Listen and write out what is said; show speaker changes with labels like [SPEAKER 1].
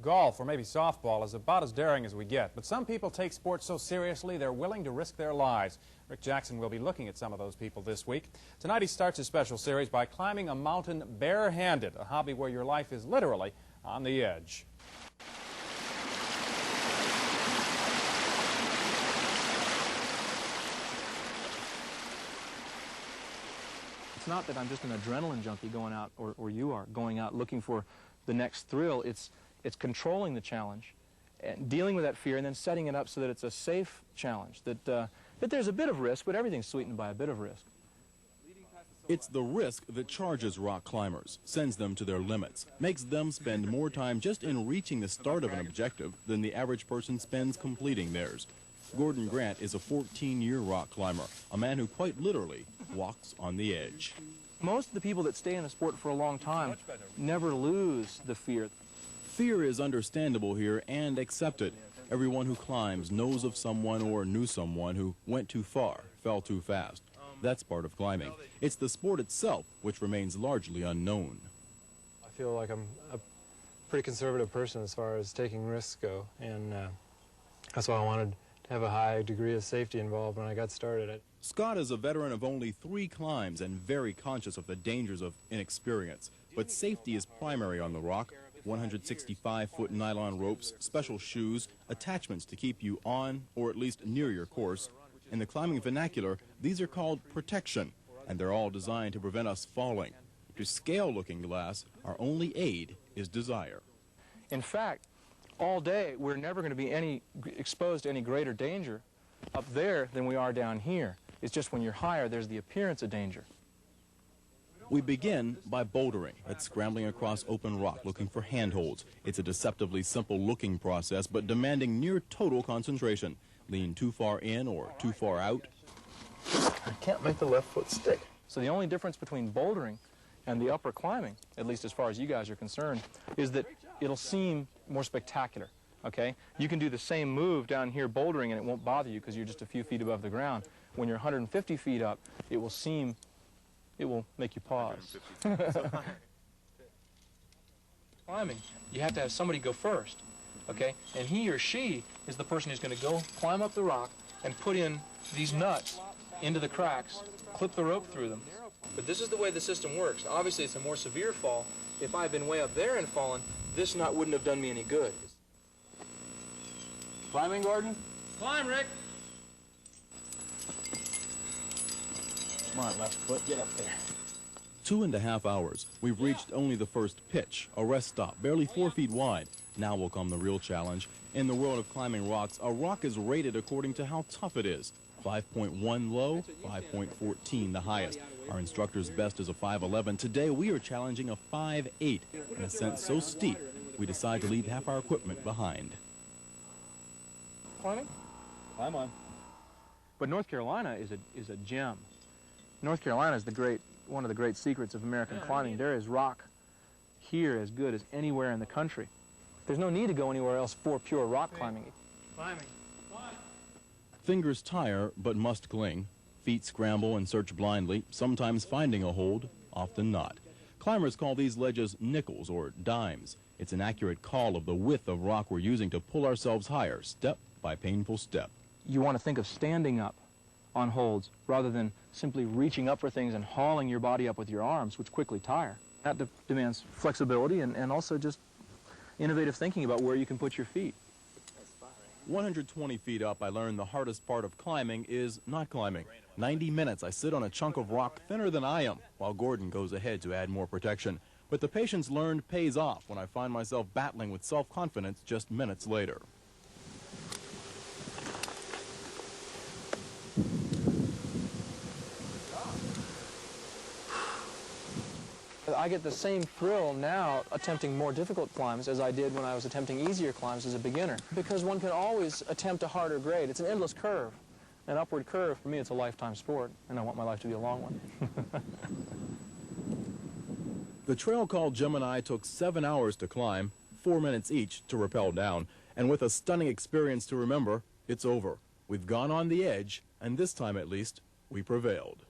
[SPEAKER 1] Golf, or maybe softball, is about as daring as we get. But some people take sports so seriously they're willing to risk their lives. Rick Jackson will be looking at some of those people this week. Tonight he starts his special series by climbing a mountain barehanded, a hobby where your life is literally on the edge.
[SPEAKER 2] It's not that I'm just an adrenaline junkie going out, or you are, going out looking for the next thrill. It's controlling the challenge, and dealing with that fear, and then setting it up so that it's a safe challenge, that there's a bit of risk, but everything's sweetened by a bit of risk.
[SPEAKER 3] It's the risk that charges rock climbers, sends them to their limits, makes them spend more time just in reaching the start of an objective than the average person spends completing theirs. Gordon Grant is a 14-year rock climber, a man who quite literally walks on the edge.
[SPEAKER 2] Most of the people that stay in a sport for a long time never lose the fear.
[SPEAKER 3] Fear is understandable here and accepted. Everyone who climbs knows of someone or knew someone who went too far, fell too fast. That's part of climbing. It's the sport itself which remains largely unknown.
[SPEAKER 4] I feel like I'm a pretty conservative person as far as taking risks go, and that's why I wanted to have a high degree of safety involved when I got started.
[SPEAKER 3] Scott is a veteran of only 3 climbs and very conscious of the dangers of inexperience. But safety is primary on the rock. 165-foot nylon ropes, special shoes, attachments to keep you on or at least near your course. In the climbing vernacular, these are called protection, and they're all designed to prevent us falling. To scale Looking Glass, our only aid is desire.
[SPEAKER 2] In fact, all day we're never going to be exposed to any greater danger up there than we are down here. It's just when you're higher, there's the appearance of danger.
[SPEAKER 3] We begin by bouldering. That's scrambling across open rock looking for handholds. It's a deceptively simple looking process, but demanding near total concentration. Lean too far in or too far out.
[SPEAKER 4] I can't make the left foot stick.
[SPEAKER 2] So the only difference between bouldering and the upper climbing, at least as far as you guys are concerned, is that it'll seem more spectacular, okay? You can do the same move down here bouldering and it won't bother you because you're just a few feet above the ground. When you're 150 feet up, it will make you pause. Climbing, you have to have somebody go first, okay? And he or she is the person who's going to go climb up the rock and put in these nuts into the cracks, clip the rope through them. But this is the way the system works. Obviously, it's a more severe fall. If I had been way up there and fallen, this nut wouldn't have done me any good. Climbing, Gordon? Climb, Rick!
[SPEAKER 5] Come on, left foot, get up there.
[SPEAKER 3] 2.5 hours. We've reached only the first pitch, a rest stop, barely 4 feet wide. Now will come the real challenge. In the world of climbing rocks, a rock is rated according to how tough it is. 5.1 low, 5.14 the highest. Our instructor's best is a 5.11. Today we are challenging a 5.8, an ascent so steep we decide to leave half our equipment behind.
[SPEAKER 2] Climbing?
[SPEAKER 5] Climb on.
[SPEAKER 2] But North Carolina is a gem. North Carolina is one of the great secrets of American climbing. There is rock here as good as anywhere in the country. There's no need to go anywhere else for pure rock climbing.
[SPEAKER 4] Climbing.
[SPEAKER 3] Fingers tire, but must cling. Feet scramble and search blindly, sometimes finding a hold, often not. Climbers call these ledges nickels or dimes. It's an accurate call of the width of rock we're using to pull ourselves higher, step by painful step.
[SPEAKER 2] You want to think of standing up on holds rather than simply reaching up for things and hauling your body up with your arms, which quickly tire. That demands flexibility and also just innovative thinking about where you can put your feet.
[SPEAKER 3] 120 feet up, I learned the hardest part of climbing is not climbing. 90 minutes, I sit on a chunk of rock thinner than I am, while Gordon goes ahead to add more protection. But the patience learned pays off when I find myself battling with self-confidence just minutes later.
[SPEAKER 2] I get the same thrill now attempting more difficult climbs as I did when I was attempting easier climbs as a beginner, because one can always attempt a harder grade. It's an endless curve. An upward curve, for me, it's a lifetime sport, and I want my life to be a long one.
[SPEAKER 3] The trail called Gemini took 7 hours to climb, 4 minutes each to rappel down, and with a stunning experience to remember, it's over. We've gone on the edge, and this time at least, we prevailed.